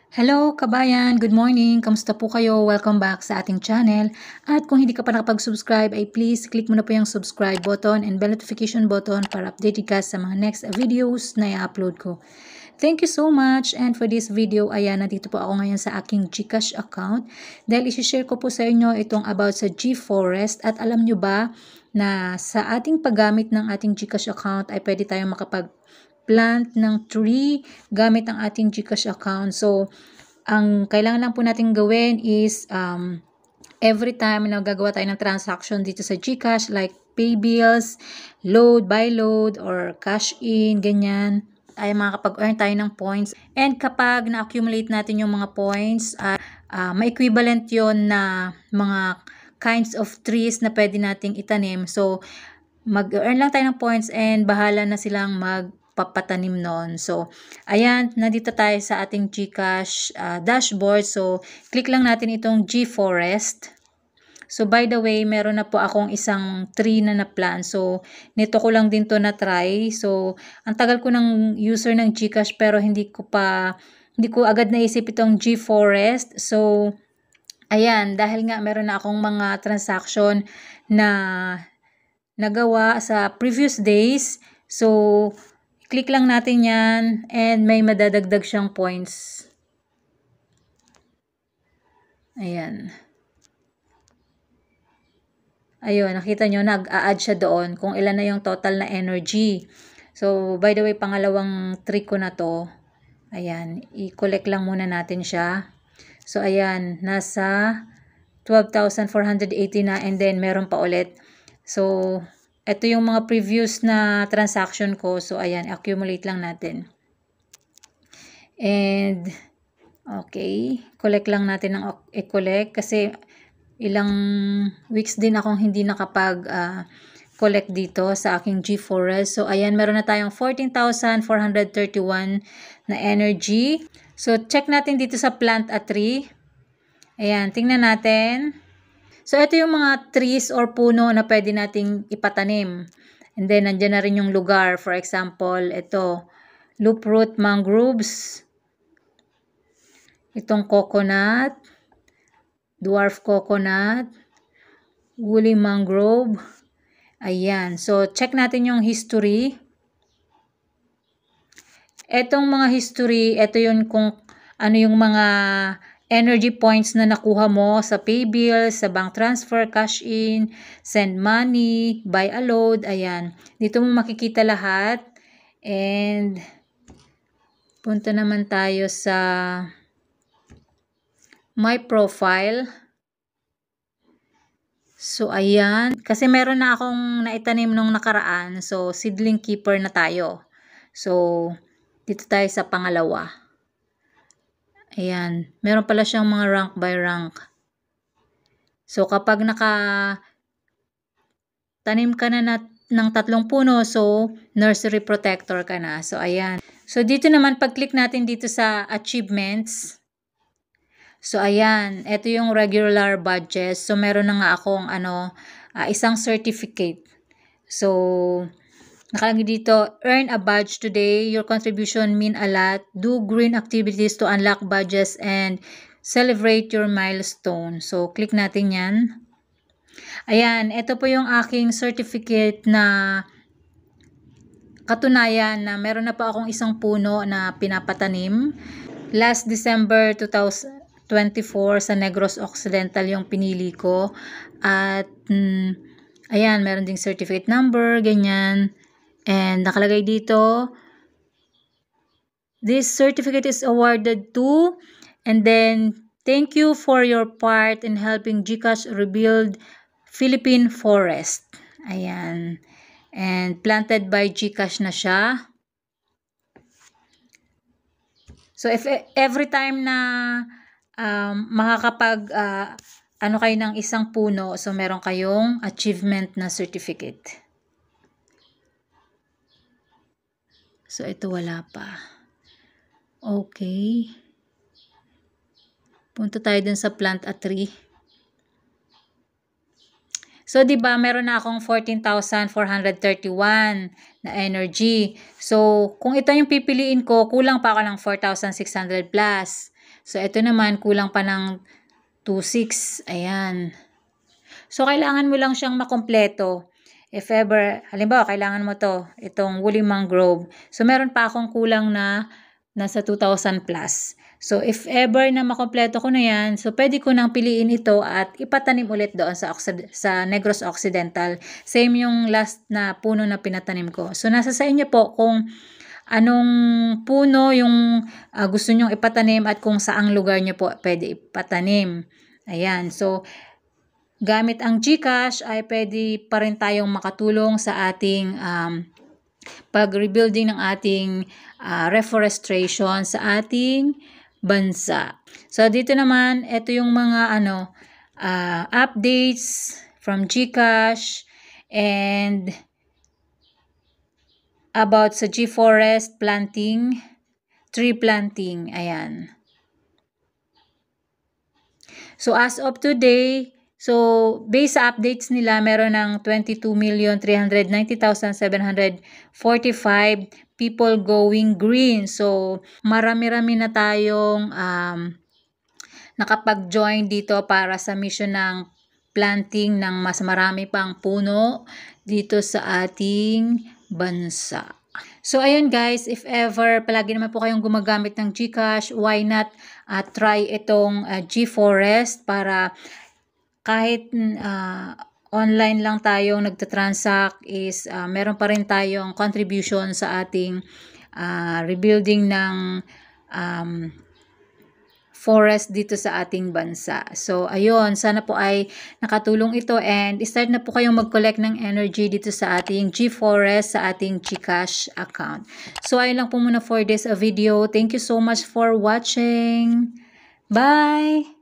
Hello kabayan! Good morning! Kamusta po kayo? Welcome back sa ating channel. At kung hindi ka pa nakapag-subscribe ay please click mo na po yung subscribe button and bell notification button para updated ka sa mga next videos na i-upload ko. Thank you so much, and for this video, ayan, nandito po ako ngayon sa aking GCash account dahil isi-share ko po sa inyo itong about sa GForest. At alam nyo ba na sa ating paggamit ng ating GCash account ay pwede tayong makapag-plant ng tree gamit ang ating GCash account. So, ang kailangan lang po natin gawin is every time na gagawa tayo ng transaction dito sa GCash, like pay bills, load, buy load, or cash in, ganyan, ay makakapag-earn tayo ng points. And kapag na-accumulate natin yung mga points, ma-equivalent yon na mga kinds of trees na pwede nating itanim. So, mag-earn lang tayo ng points and bahala na silang magpapatanim nun. So, ayan, nandito tayo sa ating GCash dashboard. So, click lang natin itong GForest. So, by the way, meron na po akong isang tree na na-plan. So, nito ko lang din to na-try. So, ang tagal ko ng user ng GCash pero hindi ko agad naisip itong GForest. So, ayan, dahil nga meron na akong mga transaction na nagawa sa previous days. So, click lang natin yan and may madadagdag siyang points. Ayan. Ayun, nakita nyo, nag-a-add siya doon kung ilan na yung total na energy. So, by the way, pangalawang trick ko na to. Ayan, i-collect lang muna natin siya. So, ayan, nasa 12,480 na, and then meron pa ulit. So, ito yung mga previous na transaction ko. So, ayan, accumulate lang natin. And, okay, collect lang natin ng i-collect kasi ilang weeks din akong hindi nakapag-collect dito sa aking GForest. So, ayan, meron na tayong 14,431 na energy. So, check natin dito sa plant a tree. Ayan, tingnan natin. So, ito yung mga trees or puno na pwede nating ipatanim. And then, nandyan na rin yung lugar. For example, ito, looproot mangroves. Itong coconut. Dwarf coconut, woolly mangrove. Ayan. So, check natin yung history. Etong mga history, ito yun kung ano yung mga energy points na nakuha mo sa pay bill, sa bank transfer, cash in, send money, buy a load. Ayan. Dito mo makikita lahat. And, punta naman tayo sa my profile. So, ayan. Kasi meron na akong naitanim nung nakaraan. So, seedling keeper na tayo. So, dito tayo sa pangalawa. Ayan. Meron pala siyang mga rank by rank. So, kapag tanim ka na ng 3 puno, so, nursery protector ka na. So, ayan. So, dito naman, pag-click natin dito sa achievements. So, ayan, ito yung regular badges. So, meron na nga akong isang certificate. So, nakalagay dito, earn a badge today. Your contribution mean a lot. Do green activities to unlock badges and celebrate your milestone. So, click natin yan. Ayan, ito po yung aking certificate na katunayan na meron na pa akong isang puno na pinapatanim. Last December 2024 sa Negros Occidental yung pinili ko. At, ayan, meron ding certificate number, ganyan. And nakalagay dito, this certificate is awarded to, and then, thank you for your part in helping GCash rebuild Philippine forest. Ayan. And planted by GCash na siya. So, if every time na makakapag kayo ng isang puno, so meron kayong achievement na certificate. So, ito wala pa. Okay. Punta tayo dun sa plant a tree. So, di ba meron na akong 14,431 na energy. So, kung ito yung pipiliin ko, kulang pa ako ng 4,600 plus. So, ito naman, kulang pa ng 2,600. Ayan. So, kailangan mo lang siyang makompleto. If ever, halimbawa, kailangan mo itong woolly mangrove. So, meron pa akong kulang na nasa 2,000 plus. So, if ever na makompleto ko na yan, so pwede ko nang piliin ito at ipatanim ulit doon sa Negros Occidental. Same yung last na puno na pinatanim ko. So, nasa sa inyo po kung anong puno yung gusto nyong ipatanim at kung saang lugar nyo po pwede ipatanim. Ayan. So, gamit ang GCash ay pwede pa rin tayong makatulong sa ating pag-rebuilding ng ating reforestation sa ating bansa. So, dito naman, ito yung mga updates from GCash and about sa G-Forest planting, tree planting. Ayan. So, as of today, so, based sa updates nila, meron ng 22,390,745 people going green. So, marami-rami na tayong nakapag-join dito para sa mission ng planting ng mas marami pang puno dito sa ating bansa. So, ayun guys, if ever, palagi naman po kayong gumagamit ng GCash, why not try itong G-Forest para kahit online lang tayong nagtatransact is meron pa rin tayong contribution sa ating rebuilding ng forest dito sa ating bansa. So, ayun, sana po ay nakatulong ito and start na po kayong mag-collect ng energy dito sa ating G-Forest, sa ating GCash account. So, ayun lang po muna for this video. Thank you so much for watching. Bye!